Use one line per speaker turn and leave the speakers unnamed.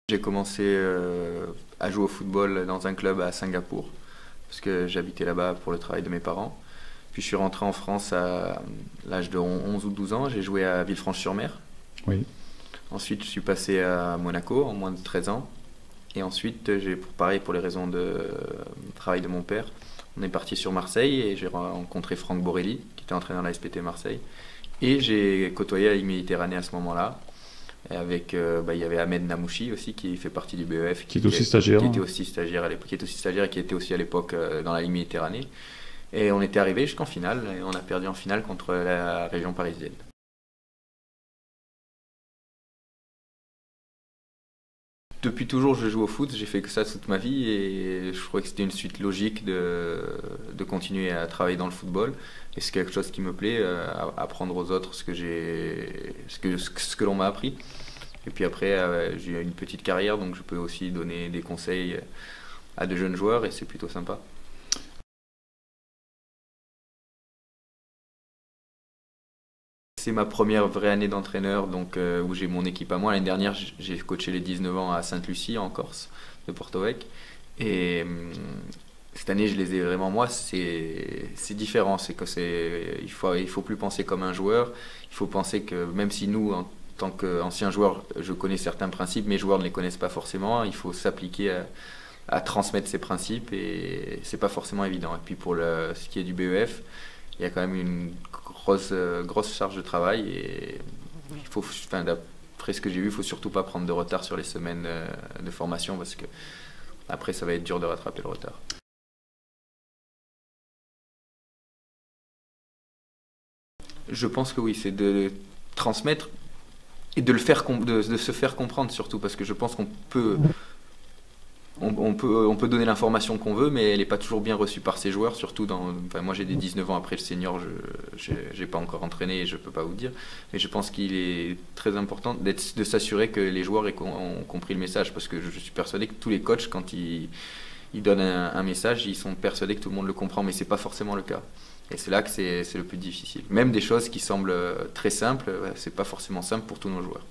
J'ai commencé à jouer au football dans un club à Singapour, parce que j'habitais là-bas pour le travail de mes parents. Puis je suis rentré en France à l'âge de 11 ou 12 ans, j'ai joué à Villefranche-sur-Mer.
Oui.
Ensuite, je suis passé à Monaco en moins de 13 ans. Et ensuite, pareil pour les raisons de travail de mon père, on est parti sur Marseille et j'ai rencontré Franck Borelli, qui était entraîneur de la SPT Marseille. Et j'ai côtoyé la Ligue Méditerranée à ce moment-là. Et avec, il y avait Ahmed Namouchi aussi qui fait partie du BEF,
Qui est aussi stagiaire.
qui était aussi stagiaire à l'époque, qui est aussi stagiaire et qui était aussi à l'époque dans la Ligue Méditerranée. Et on était arrivé jusqu'en finale et on a perdu en finale contre la région parisienne. Depuis toujours, je joue au foot, j'ai fait que ça toute ma vie et je trouvais que c'était une suite logique de continuer à travailler dans le football. Et c'est quelque chose qui me plaît, apprendre aux autres ce que l'on m'a appris. Et puis après, j'ai une petite carrière, donc je peux aussi donner des conseils à de jeunes joueurs et c'est plutôt sympa. C'est ma première vraie année d'entraîneur, donc où j'ai mon équipe à moi. L'année dernière, j'ai coaché les 19 ans à Sainte-Lucie, en Corse, de Porto Vecchio. Et cette année, je les ai vraiment moi. C'est différent. Il faut plus penser comme un joueur. Il faut penser que même si nous, en tant qu'anciens joueurs, je connais certains principes, mes joueurs ne les connaissent pas forcément. Il faut s'appliquer à transmettre ces principes et c'est pas forcément évident. Et puis pour ce qui est du BEF, il y a quand même une grosse charge de travail et d'après ce que j'ai vu, il faut surtout pas prendre de retard sur les semaines de formation parce que après ça va être dur de rattraper le retard. Je pense que oui, c'est de transmettre et de se faire comprendre surtout parce que je pense qu'on peut on peut donner l'information qu'on veut, mais elle n'est pas toujours bien reçue par ses joueurs, surtout moi j'ai des 19 ans après le senior, je n'ai pas encore entraîné et je ne peux pas vous dire, mais je pense qu'il est très important de s'assurer que les joueurs ont compris le message, parce que je suis persuadé que tous les coachs, quand ils donnent un message, ils sont persuadés que tout le monde le comprend, mais ce n'est pas forcément le cas. Et c'est là que c'est le plus difficile. Même des choses qui semblent très simples, c'est pas forcément simple pour tous nos joueurs.